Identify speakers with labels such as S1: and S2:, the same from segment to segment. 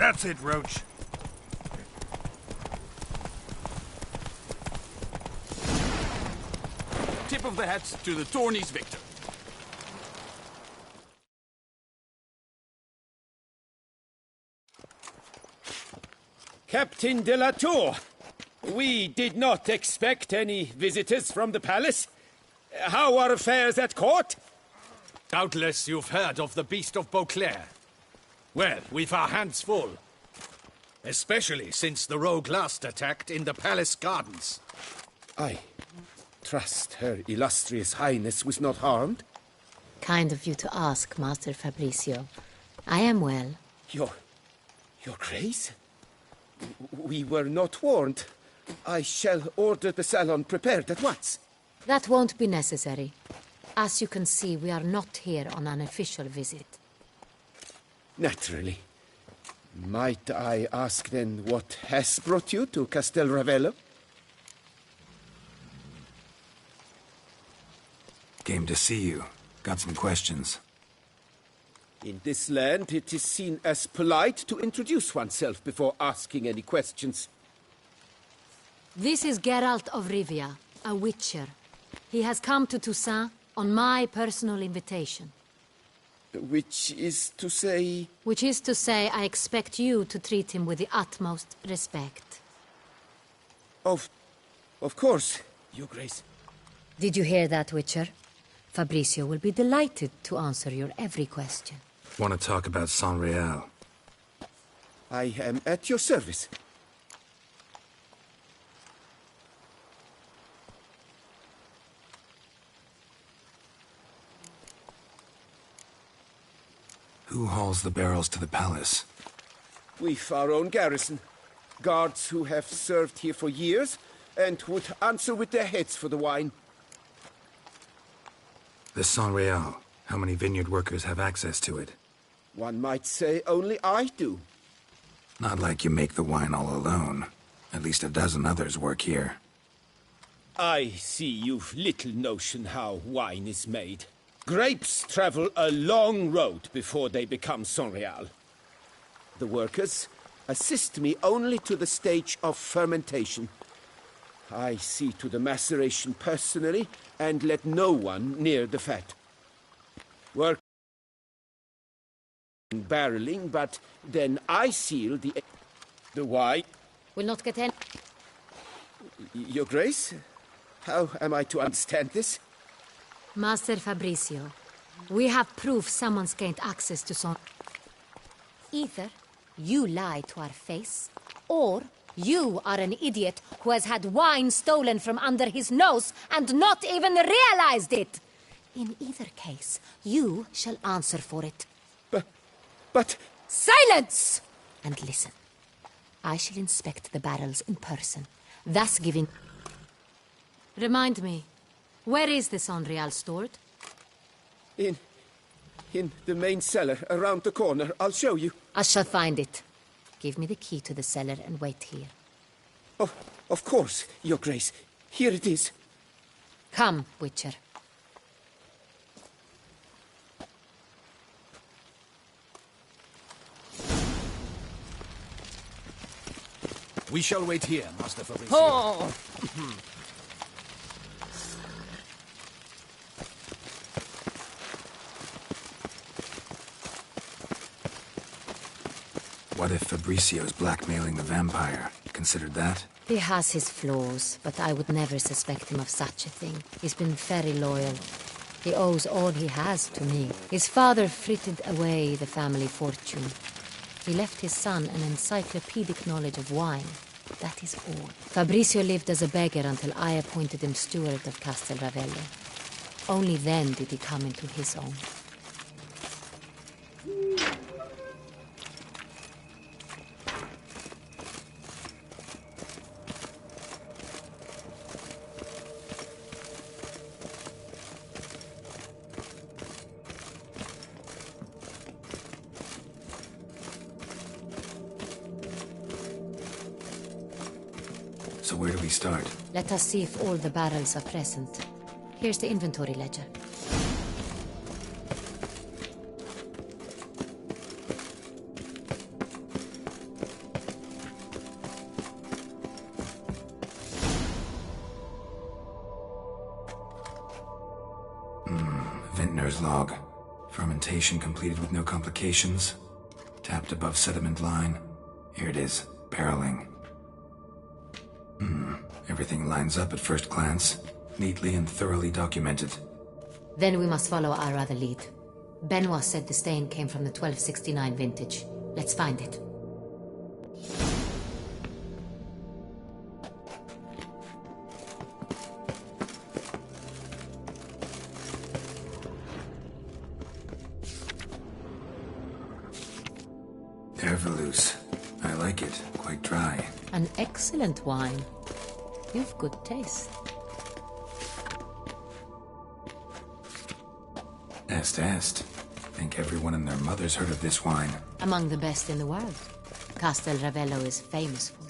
S1: That's it, Roach.
S2: Tip of the hat to the Tourneys victor.
S3: Captain de la Tour, we did not expect any visitors from the palace. How are affairs at court?
S2: Doubtless you've heard of the Beast of Beauclair. Well, we've our hands full. Especially since the rogue last attacked in the palace gardens.
S3: I trust Her Illustrious Highness was not harmed.
S4: Kind of you to ask, Master Fabricio. I am well.
S3: Your Grace? We were not warned. I shall order the salon prepared at once.
S4: That won't be necessary. As you can see, we are not here on an official visit.
S3: Naturally. Might I ask then what has brought you to Castel Ravello?
S1: Came to see you. Got some questions.
S3: In this land, it is seen as polite to introduce oneself before asking any questions.
S4: This is Geralt of Rivia, a witcher. He has come to Toussaint on my personal invitation.
S3: Which is to say...
S4: Which is to say, I expect you to treat him with the utmost respect.
S3: Of course, Your Grace.
S4: Did you hear that, Witcher? Fabricio will be delighted to answer your every question.
S1: Want to talk about San Real?
S3: I am at your service.
S1: Who hauls the barrels to the palace?
S3: We've our own garrison. Guards who have served here for years and would answer with their heads for the wine.
S1: The San Real. How many vineyard workers have access to it?
S3: One might say only I do.
S1: Not like you make the wine all alone. At least a dozen others work here.
S3: I see you've little notion how wine is made. Grapes travel a long road before they become San Real. The workers assist me only to the stage of fermentation. I see to the maceration personally and let no one near the fat. Work barreling, but then I seal the wine.
S4: Will not get any...
S3: Your Grace, how am I to understand this?
S4: Master Fabricio, we have proof someone's gained access to some... Either you lie to our face, or you are an idiot who has had wine stolen from under his nose and not even realized it. In either case, you shall answer for it.
S3: But...
S4: Silence! And listen. I shall inspect the barrels in person, thus giving... Remind me, where is the San Real stored?
S3: In the main cellar, around the corner. I'll show you.
S4: I shall find it. Give me the key to the cellar and wait here.
S3: Oh, of course, Your Grace. Here it is.
S4: Come, Witcher.
S2: We shall wait here, Master Fabricio.
S4: Oh!
S1: What if Fabricio's blackmailing the vampire? Considered that?
S4: He has his flaws, but I would never suspect him of such a thing. He's been very loyal. He owes all he has to me. His father frittered away the family fortune. He left his son an encyclopedic knowledge of wine. That is all. Fabricio lived as a beggar until I appointed him steward of Castel Ravello. Only then did he come into his own.
S1: So where do we start?
S4: Let us see if all the barrels are present. Here's the inventory ledger.
S1: Vintner's log. Fermentation completed with no complications. Tapped above sediment line. Here it is. Barreling. Everything lines up at first glance. Neatly and thoroughly documented.
S4: Then we must follow our other lead. Benoit said the stain came from the 1269 vintage. Let's find it.
S1: Ervelous. I like it. Quite dry.
S4: An excellent wine. You've good taste.
S1: Est. Think everyone and their mother's heard of this wine.
S4: Among the best in the world. Castel Ravello is famous for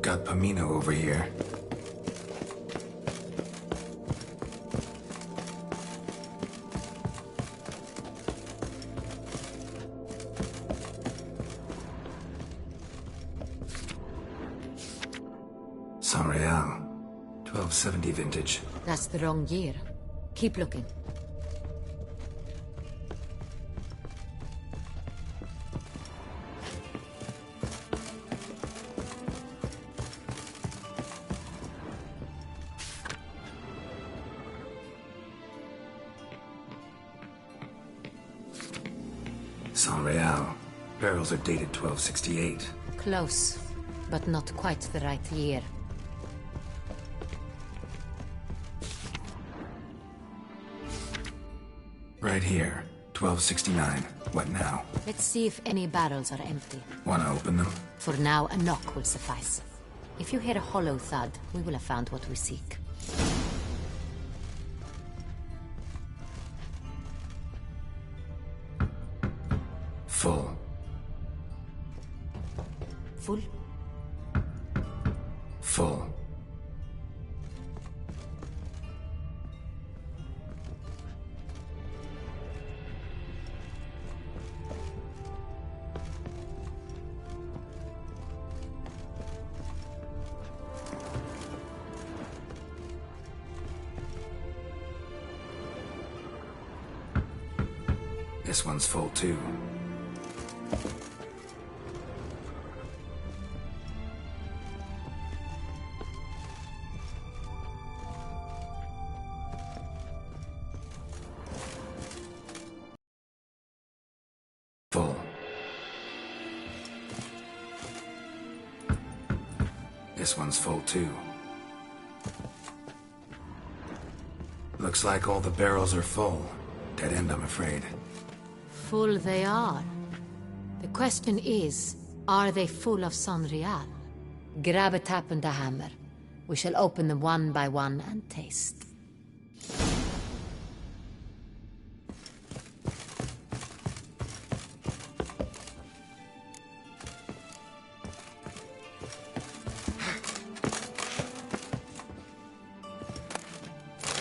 S4: it.
S1: Got Pomino over here. Saint-Réal. 1270 vintage.
S4: That's the wrong year. Keep looking.
S1: Saint-Réal. Barrels are dated 1268.
S4: Close, but not quite the right year.
S1: Right here. 1269. What now?
S4: Let's see if any barrels are empty.
S1: Wanna open them?
S4: For now, a knock will suffice. If you hear a hollow thud, we will have found what we seek.
S1: Full.
S4: Full?
S1: Full. This one's full too. Full. This one's full too. Looks like all the barrels are full. Dead end, I'm afraid.
S4: Full they are. The question is, are they full of Saint-Réal? Grab a tap and a hammer. We shall open them one by one and taste.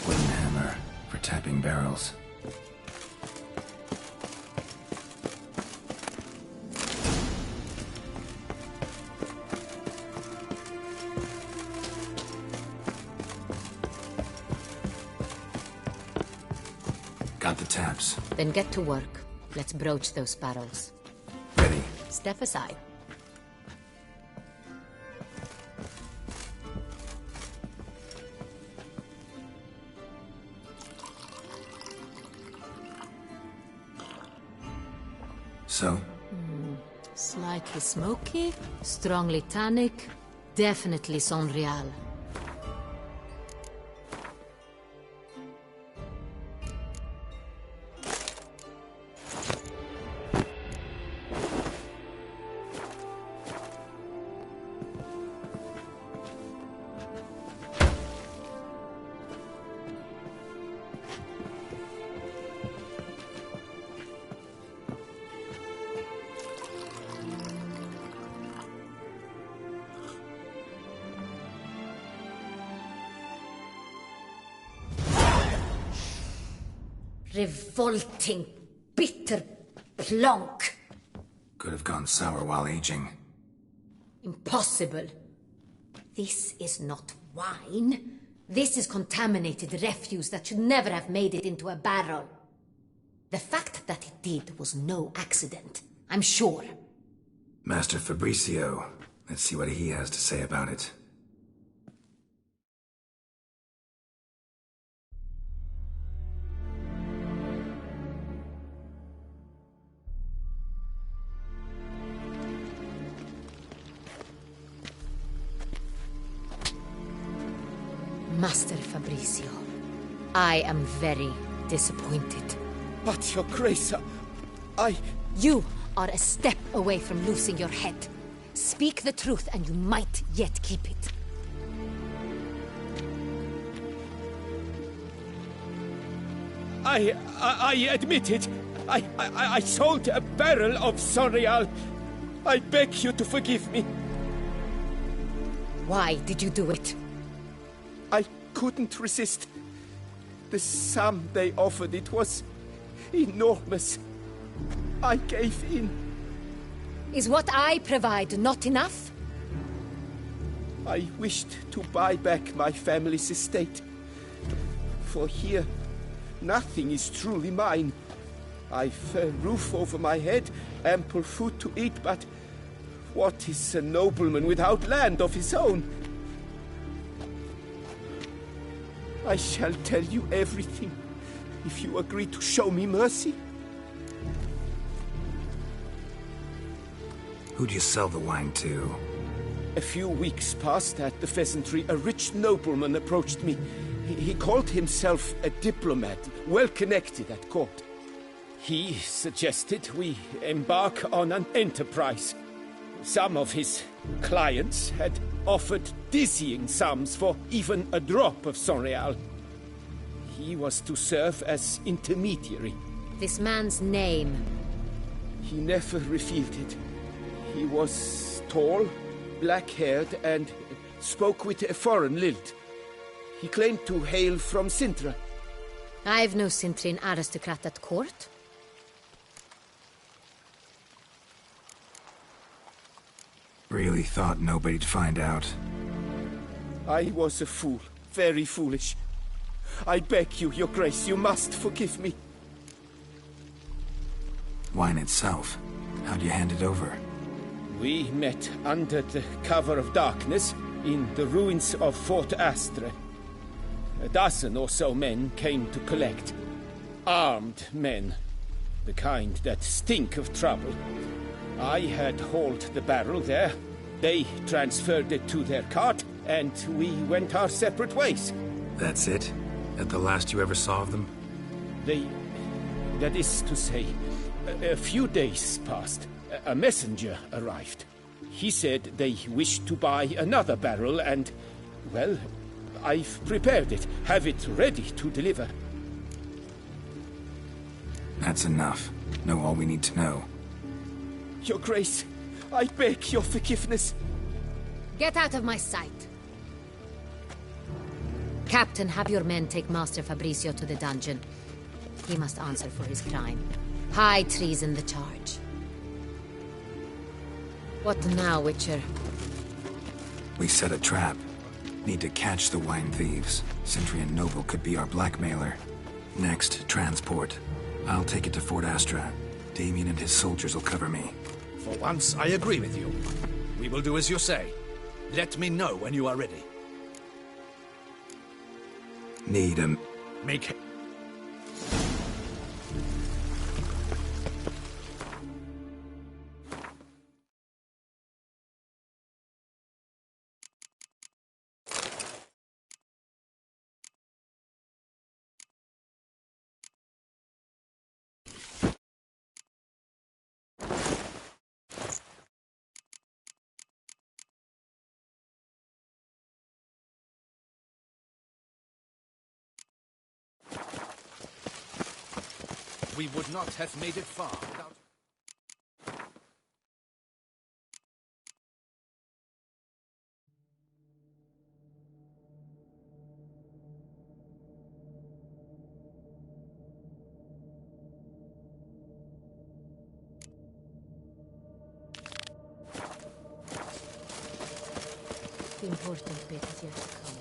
S1: Wooden hammer for tapping barrels. Got the taps.
S4: Then get to work. Let's broach those barrels.
S1: Ready.
S4: Step aside.
S1: So?
S4: Slightly smoky, strongly tannic, definitely Saint-Réal. Revolting, bitter plonk.
S1: Could have gone sour while aging.
S4: Impossible. This is not Wine? This is contaminated refuse that should never have made it into a barrel. The fact that it did was no accident, I'm sure.
S1: Master Fabricio. Let's see what he has to say about it.
S4: Master Fabricio, I am very disappointed.
S3: But, Your Grace,
S4: You are a step away from losing your head. Speak the truth and you might yet keep it.
S3: I admit it. I sold a barrel of Sonreal. I beg you to forgive me.
S4: Why did you do it?
S3: I couldn't resist. The sum they offered, it was enormous. I gave in.
S4: Is what I provide not enough?
S3: I wished to buy back my family's estate. For here, nothing is truly mine. I've a roof over my head, ample food to eat, but what is a nobleman without land of his own? I shall tell you everything, if you agree to show me mercy.
S1: Who'd you sell the wine to?
S3: A few weeks past at the pheasantry, a rich nobleman approached me. He called himself a diplomat, well connected at court. He suggested we embark on an enterprise. Some of his clients had offered dizzying sums for even a drop of Sonreal. He was to serve as intermediary.
S4: This man's name?
S3: He never revealed it. He was tall, black-haired, and spoke with a foreign lilt. He claimed to hail from Sintra.
S4: I've no Sintrian aristocrat at court.
S1: Really thought nobody'd find out.
S3: I was a fool, very foolish. I beg you, Your Grace, you must forgive me.
S1: Wine itself. How'd you hand it over?
S3: We met under the cover of darkness in the ruins of Fort Astre. A dozen or so men came to collect. Armed men. The kind that stink of trouble. I had hauled the barrel there. They transferred it to their cart, and we went our separate ways.
S1: That's it? That the last you ever saw of them?
S3: That is to say, a few days passed. A messenger arrived. He said they wished to buy another barrel and, well, I've prepared it. Have it ready to deliver.
S1: That's enough. Know all we need to know.
S3: Your Grace, I beg your forgiveness.
S4: Get out of my sight. Captain, have your men take Master Fabricio to the dungeon. He must answer for his crime. High treason the charge. What now, Witcher?
S1: We set a trap. Need to catch the wine thieves. Centrian Noble could be our blackmailer. Next, transport. I'll take it to Fort Astra. Damien and his soldiers will cover me.
S2: For once, I agree with you. We will do as you say. Let me know when you are ready.
S1: Need him.
S2: Make... We would not have made it far without...
S4: The important bit is yet to come.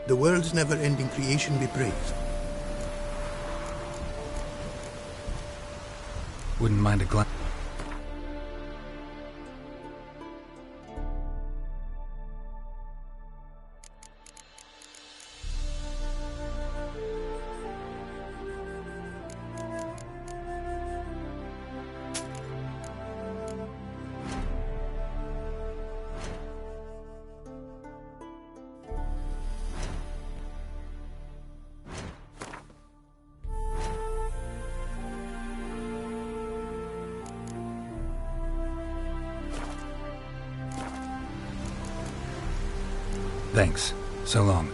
S5: The world's never-ending creation be praised.
S1: Wouldn't mind a glance. Thanks. So long.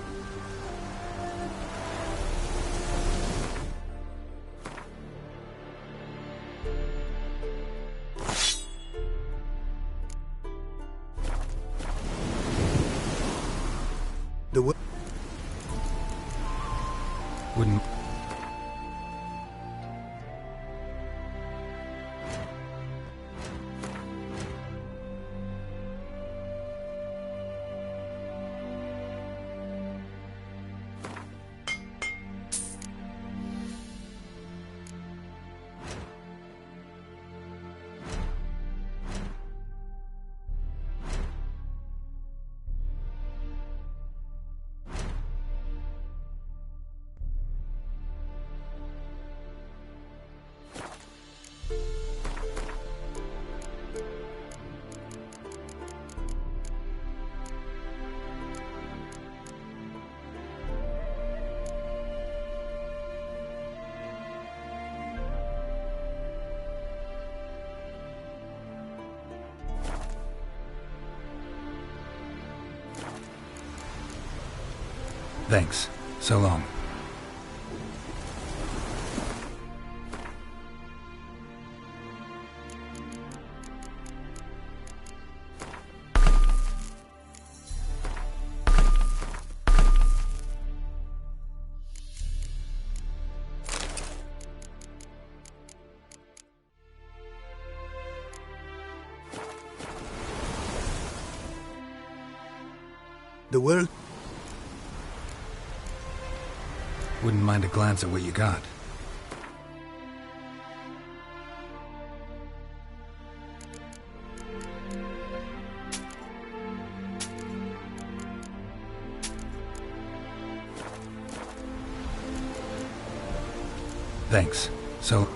S5: The world
S1: Wouldn't... Thanks. So long.
S5: The world
S1: Wouldn't mind a glance at what you got. Thanks. So...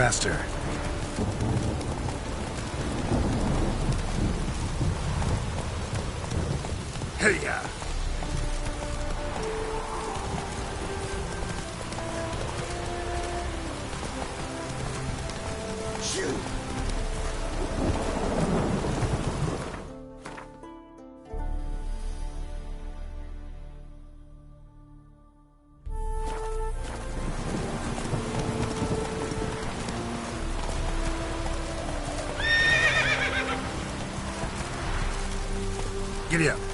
S1: Faster. Hey ya! Shoot! Giddy up.